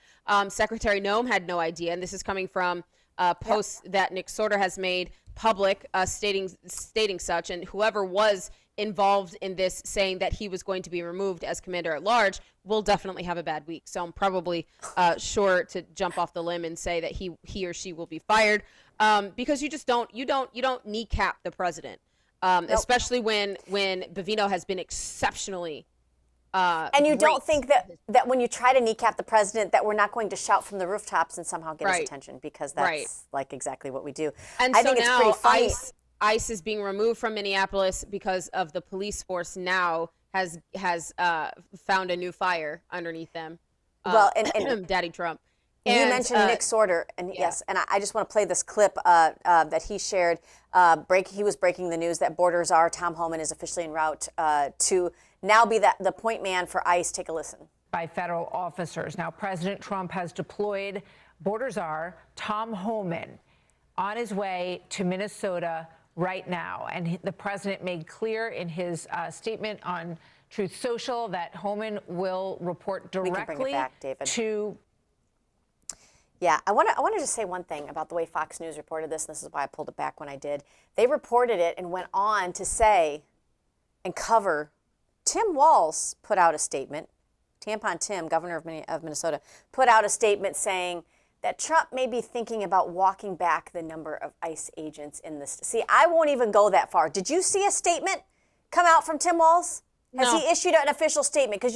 Secretary Noem had no idea. And this is coming from posts that Nick Sorter has made public, stating such. And whoever was involved in this saying that he was going to be removed as commander at large will definitely have a bad week. So I'm probably sure to jump off the limb and say that he or she will be fired, because you don't kneecap the president. Especially when Bovino has been exceptionally and you don't think that when you try to kneecap the president that we're not going to shout from the rooftops and somehow get his attention, because that's like exactly what we do. And I so think now it's pretty funny. ICE is being removed from Minneapolis because of the police force now has found a new fire underneath them. Well, and Daddy Trump. You mentioned Nick Sorter, and yes, and I just want to play this clip that he shared. He was breaking the news that Border Czar Tom Homan is officially en route to now be the point man for ICE. Take a listen. By federal officers. Now, President Trump has deployed Border Czar Tom Homan on his way to Minnesota right now. And the president made clear in his statement on Truth Social that Homan will report directly to. Yeah, I want to just say one thing about the way Fox News reported this, and this is why I pulled it back when I did. They reported it and went on to say and cover, Tim Walz put out a statement, Tampon Tim, governor of Minnesota, put out a statement saying that Trump may be thinking about walking back the number of ICE agents in this. See, I won't even go that far. Did you see a statement come out from Tim Walz? Has he issued an official statement? Because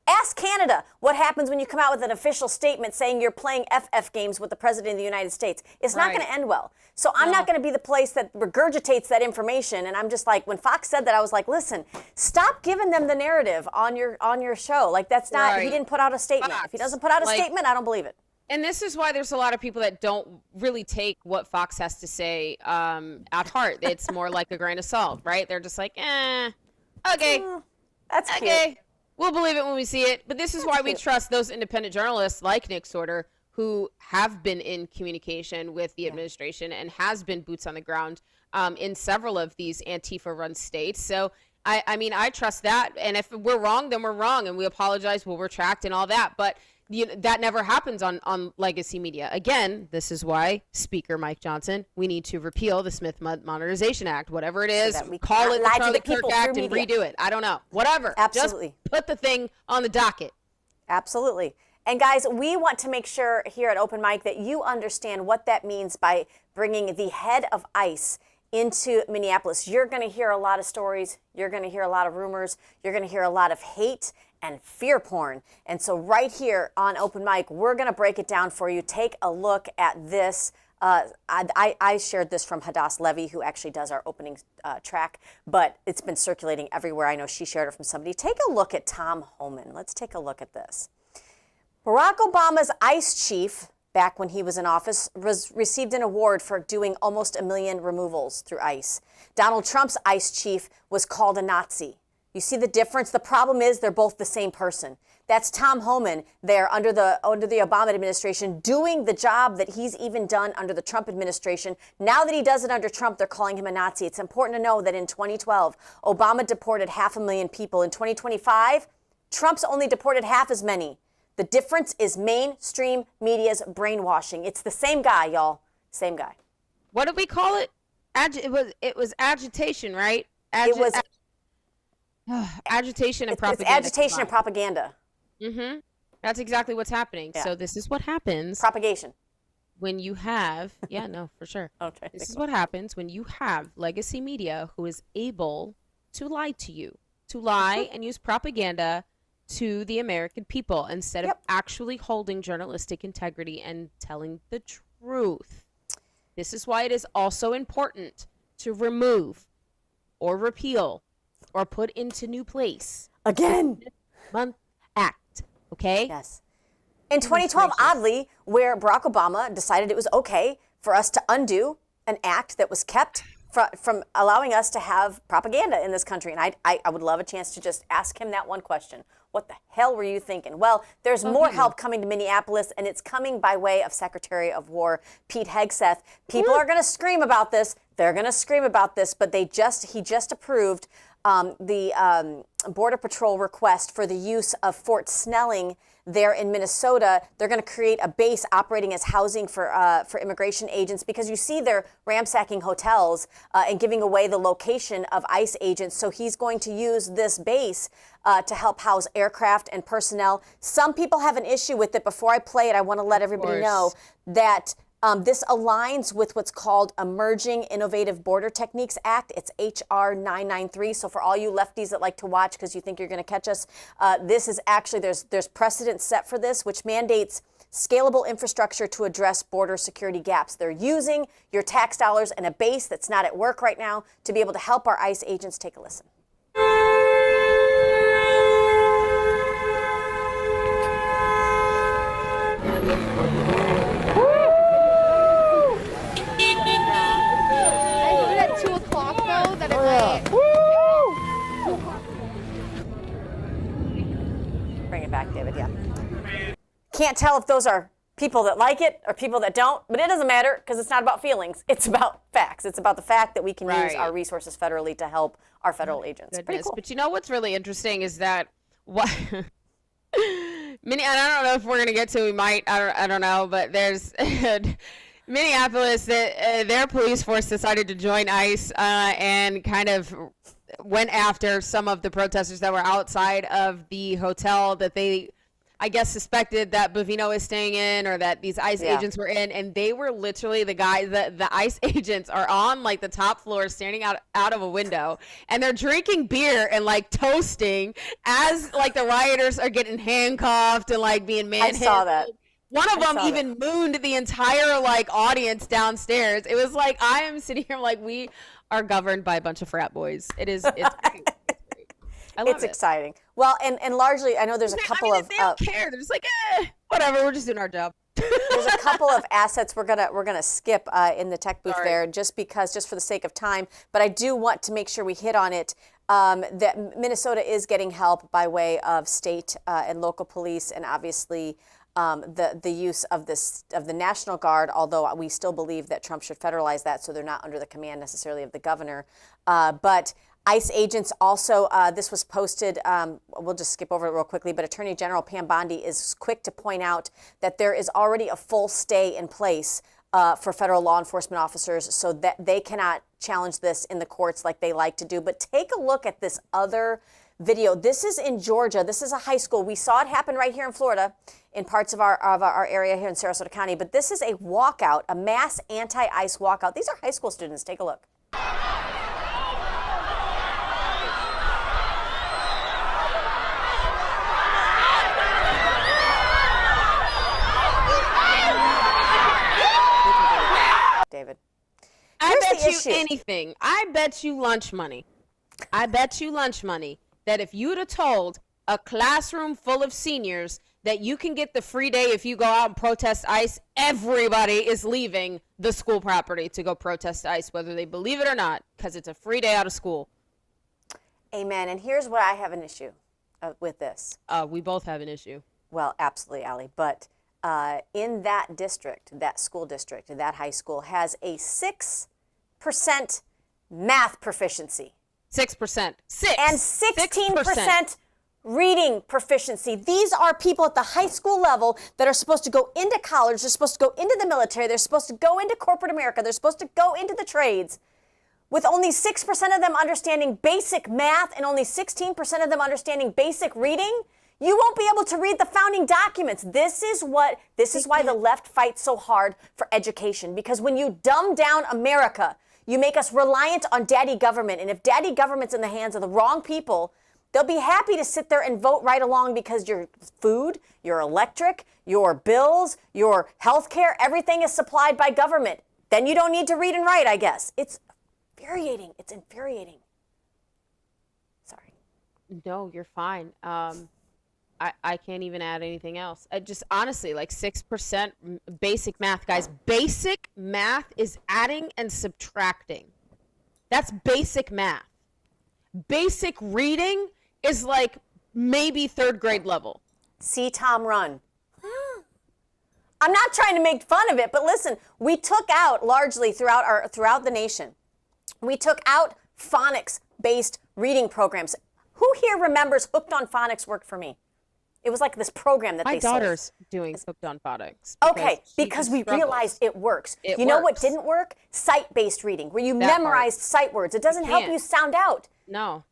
Ask Canada what happens when you come out with an official statement saying you're playing FF games with the President of the United States. It's not going to end well. So I'm not going to be the place that regurgitates that information. And I'm just like, when Fox said that, I was like, listen, stop giving them the narrative on your show. Like, that's not, he didn't put out a statement. If he doesn't put out a statement, I don't believe it. And this is why there's a lot of people that don't really take what Fox has to say at heart. It's more like a grain of salt, right? They're just like, okay. That's cute. Okay. We'll believe it when we see it. But this is why we trust those independent journalists like Nick Sorter, who have been in communication with the administration and has been boots on the ground in several of these Antifa-run states. So, I mean, I trust that. And if we're wrong, then we're wrong. And we apologize, we'll retract and all that. But that never happens on legacy media. Again, this is why, Speaker Mike Johnson, we need to repeal the Smith Modernization Act, whatever it is, call it the Charlie Kirk Act and redo it. I don't know. Whatever. Absolutely. Just put the thing on the docket. Absolutely. And guys, we want to make sure here at Open Mic that you understand what that means by bringing the head of ICE into Minneapolis. You're going to hear a lot of stories. You're going to hear a lot of rumors. You're going to hear a lot of hate and fear porn. And so right here on Open Mic, we're going to break it down for you. Take a look at this. I shared this from Hadass Levy, who actually does our opening track, but it's been circulating everywhere. I know she shared it from somebody. Take a look at Tom Homan. Let's take a look at this. Barack Obama's ICE chief, back when he was in office, received an award for doing almost 1 million removals through ICE. Donald Trump's ICE chief was called a Nazi. You see the difference? The problem is they're both the same person. That's Tom Homan there under the Obama administration doing the job that he's even done under the Trump administration. Now that he does it under Trump, they're calling him a Nazi. It's important to know that in 2012, Obama deported 500,000 people. In 2025, Trump's only deported half as many. The difference is mainstream media's brainwashing. It's the same guy, y'all. Same guy. What did we call it? It was agitation, right? Agitation and propaganda. It's agitation and propaganda. Mm-hmm. That's exactly what's happening. Yeah. So this is what happens. Propagation. When you have, for sure. Okay. This is what happens when you have legacy media who is able to lie to you, to lie and use propaganda to the American people instead of actually holding journalistic integrity and telling the truth. This is why it is also important to remove or repeal or put into new place again month act. Okay. Yes. In 2012, oddly, where Barack Obama decided it was okay for us to undo an act that was kept from allowing us to have propaganda in this country. And I would love a chance to just ask him that one question. What the hell were you thinking? Well, there's more help coming to Minneapolis, and it's coming by way of Secretary of War Pete Hegseth. People are going to scream about this. They're going to scream about this, but he just approved the Border Patrol request for the use of Fort Snelling there in Minnesota. They're going to create a base operating as housing for immigration agents, because you see they're ransacking hotels and giving away the location of ICE agents. So he's going to use this base to help house aircraft and personnel. Some people have an issue with it. Before I play it, I want to let everybody know that this aligns with what's called Emerging Innovative Border Techniques Act. It's H.R. 993. So for all you lefties that like to watch because you think you're going to catch us, this is actually, there's precedent set for this, which mandates scalable infrastructure to address border security gaps. They're using your tax dollars and a base that's not at work right now to be able to help our ICE agents. Take a listen. Bring it back, David, yeah. Can't tell if those are people that like it or people that don't, but it doesn't matter because it's not about feelings. It's about facts. It's about the fact that we can use our resources federally to help our federal agents. Pretty cool. But you know what's really interesting is that I don't know if we're going to get to, we might, I don't know, but there's Minneapolis, their police force decided to join ICE and kind of went after some of the protesters that were outside of the hotel that they I guess, suspected that Bovino is staying in or that these ICE agents were in, and they were literally the ICE agents are on like the top floor standing out of a window, and they're drinking beer and like toasting as like the rioters are getting handcuffed and like being manhandled. I saw that. One of them even mooned the entire like audience downstairs. It was like, I am sitting here like, we are governed by a bunch of frat boys. It's great. I love it's exciting. Well, and largely, I know there's a couple of. They don't care. They're just like, whatever. We're just doing our job. There's a couple of assets we're gonna skip in the tech booth there, just for the sake of time. But I do want to make sure we hit on it. That Minnesota is getting help by way of state and local police, and obviously the use of the National Guard. Although we still believe that Trump should federalize that, so they're not under the command necessarily of the governor. But ICE agents also, this was posted, we'll just skip over it real quickly, but Attorney General Pam Bondi is quick to point out that there is already a full stay in place for federal law enforcement officers so that they cannot challenge this in the courts like they like to do. But take a look at this other video. This is in Georgia. This is a high school. We saw it happen right here in Florida in parts of our area here in Sarasota County. But this is a walkout, a mass anti-ICE walkout. These are high school students. Take a look. David. I bet you anything. I bet you lunch money. That if you'd have told a classroom full of seniors that you can get the free day if you go out and protest ICE, everybody is leaving the school property to go protest ICE, whether they believe it or not, because it's a free day out of school. Amen. And here's what I have an issue with this. We both have an issue. Well, absolutely, Allie. But in that district, that school district, that high school has a 6% math proficiency. 6%. And 16% reading proficiency. These are people at the high school level that are supposed to go into college. They're supposed to go into the military. They're supposed to go into corporate America. They're supposed to go into the trades. With only 6% of them understanding basic math and only 16% of them understanding basic reading, you won't be able to read the founding documents. This is why the left fights so hard for education. Because when you dumb down America, you make us reliant on daddy government. And if daddy government's in the hands of the wrong people, they'll be happy to sit there and vote right along because your food, your electric, your bills, your health care, everything is supplied by government. Then you don't need to read and write, I guess. It's infuriating. It's infuriating. Sorry. No, you're fine. I can't even add anything else. I just honestly, like 6% basic math, guys. Basic math is adding and subtracting. That's basic math. Basic reading is like maybe third grade level. See Tom run. I'm not trying to make fun of it, but listen, we took out largely throughout the nation, we took out phonics-based reading programs. Who here remembers Hooked on Phonics worked for me? It was like this program that they sold. My daughter's doing Hooked on Phonics. Okay, because we realized it works. You know what didn't work? Sight-based reading, where you memorized sight words. It doesn't help you sound out. No.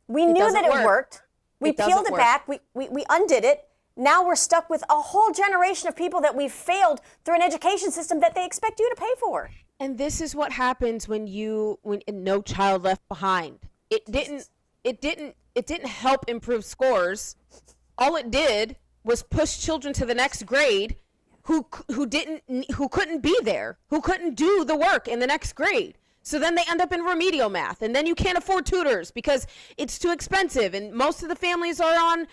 We knew that it worked. We peeled it back. We undid it. Now we're stuck with a whole generation of people that we've failed through an education system that they expect you to pay for. And this is what happens when No Child Left Behind. It didn't help improve scores. All it did was push children to the next grade who couldn't be there, who couldn't do the work in the next grade. So then they end up in remedial math, and then you can't afford tutors because it's too expensive, and most of the families are on,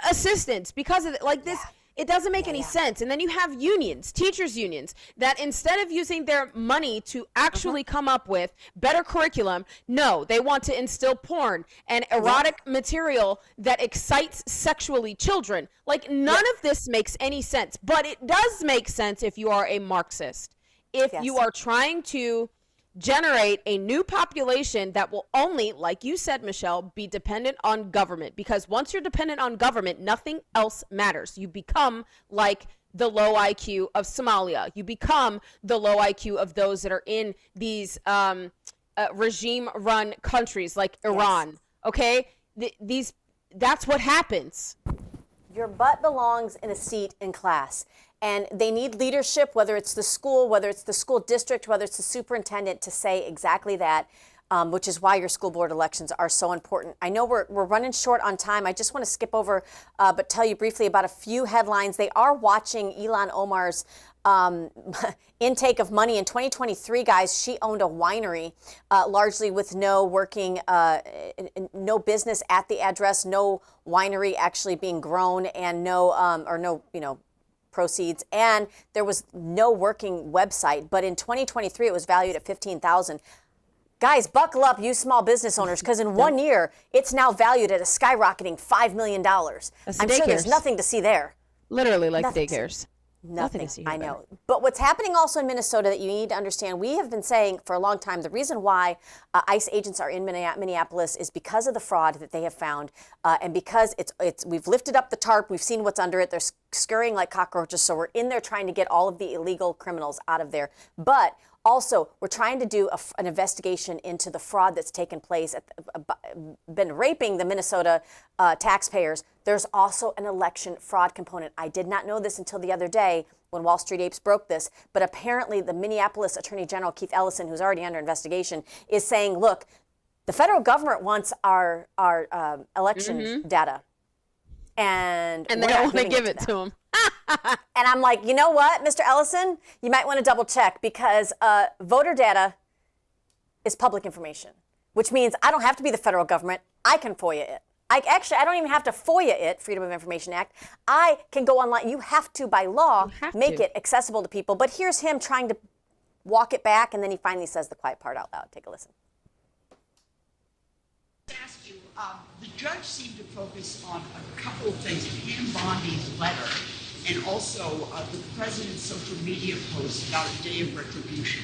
assistance because of it. Like this, it doesn't make any sense. And then you have unions, teachers unions, that instead of using their money to actually come up with better curriculum, no, they want to instill porn and erotic material that excites sexually children. Like none of this makes any sense, but it does make sense if you are a Marxist. If you are trying to generate a new population that will only, like you said, Michelle, be dependent on government. Because once you're dependent on government, nothing else matters. You become like the low IQ of Somalia. You become the low IQ of those that are in these regime-run countries like Iran. Okay? That's what happens. Your butt belongs in a seat in class. And they need leadership, whether it's the school, whether it's the school district, whether it's the superintendent, to say exactly that, which is why your school board elections are so important. I know we're running short on time. I just want to skip over, but tell you briefly about a few headlines. They are watching Ilhan Omar's intake of money. In 2023, guys, she owned a winery, largely with no working, no business at the address, no winery actually being grown, and no proceeds, and there was no working website. But in 2023, it was valued at $15,000. Guys, buckle up, you small business owners, because in 1 year, it's now valued at a skyrocketing $5 million. I'm sure there's nothing to see there. Literally like Nothing. daycares. Nothing. to see I here know. But what's happening also in Minnesota that you need to understand, we have been saying for a long time, the reason why ICE agents are in Minneapolis is because of the fraud that they have found, and because we've lifted up the tarp, we've seen what's under it, they're scurrying like cockroaches, so we're in there trying to get all of the illegal criminals out of there. But also, we're trying to do an investigation into the fraud that's taken place, been raping the Minnesota taxpayers. There's also an election fraud component. I did not know this until the other day when Wall Street Apes broke this, but apparently the Minneapolis Attorney General, Keith Ellison, who's already under investigation, is saying, look, the federal government wants our election data. And they don't want to give it to them. And I'm like, you know what, Mr. Ellison, you might want to double check, because voter data is public information, which means I don't have to be the federal government. I can FOIA it. I don't even have to FOIA it, Freedom of Information Act. I can go online. You have to, by law, make it accessible to people. But here's him trying to walk it back, and then he finally says the quiet part out loud. Take a listen. Ask you, the judge seemed to focus on a couple of things: Pam Bondi's letter, and also the president's social media post about a day of retribution.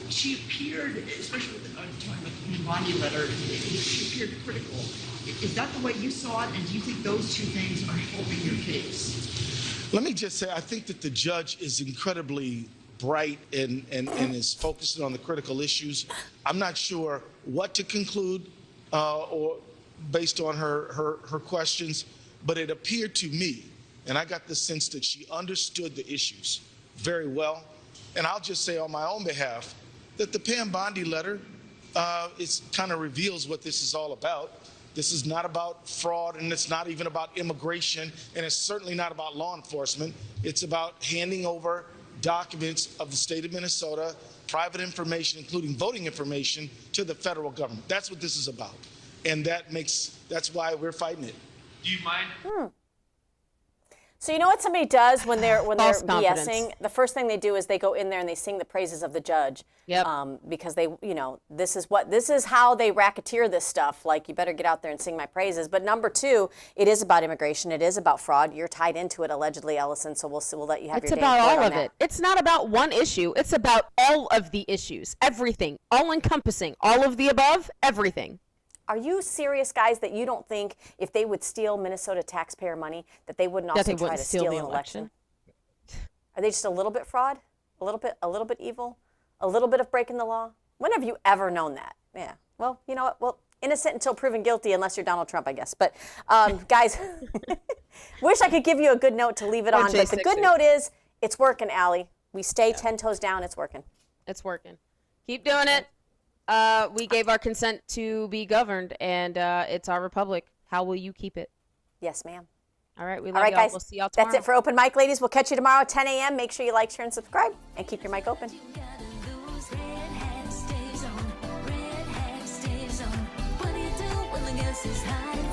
She appeared, especially talking about the Pam Bondi letter, she appeared critical. Is that the way you saw it, and do you think those two things are helping your case? Let me just say, I think that the judge is incredibly bright and is focusing on the critical issues. I'm not sure what to conclude or based on her questions, but it appeared to me, and I got the sense that she understood the issues very well. And I'll just say on my own behalf that the Pam Bondi letter kind of reveals what this is all about. This is not about fraud, and it's not even about immigration, and it's certainly not about law enforcement. It's about handing over documents of the state of Minnesota, private information, including voting information, to the federal government. That's what this is about. And that's why we're fighting it. Do you mind? So you know what somebody does when they're BSing? The first thing they do is they go in there and they sing the praises of the judge. Yep. Because this is how they racketeer this stuff. Like, you better get out there and sing my praises. But number two, it is about immigration. It is about fraud. You're tied into it allegedly, Ellison. So we'll let you have your day in court on that. It's about all of it. It's not about one issue. It's about all of the issues. Everything. All encompassing. All of the above. Everything. Are you serious, guys, that you don't think if they would steal Minnesota taxpayer money, that they wouldn't also try to steal an election? Are they just a little bit fraud? A little bit evil? A little bit of breaking the law? When have you ever known that? Yeah. Well, you know what? Well, innocent until proven guilty, unless you're Donald Trump, I guess. But guys, wish I could give you a good note to leave it on. But the good note is it's working, Allie. We stay 10 toes down. It's working. It's working. Keep doing it. We gave our consent to be governed, and it's our republic. How will you keep it? Yes, ma'am. All right, All right, y'all. guys. We'll see y'all tomorrow. That's it for Open Mic, ladies. We'll catch you tomorrow at 10 a.m. Make sure you like, share, and subscribe, and keep your mic open. What do you do when the gas is high?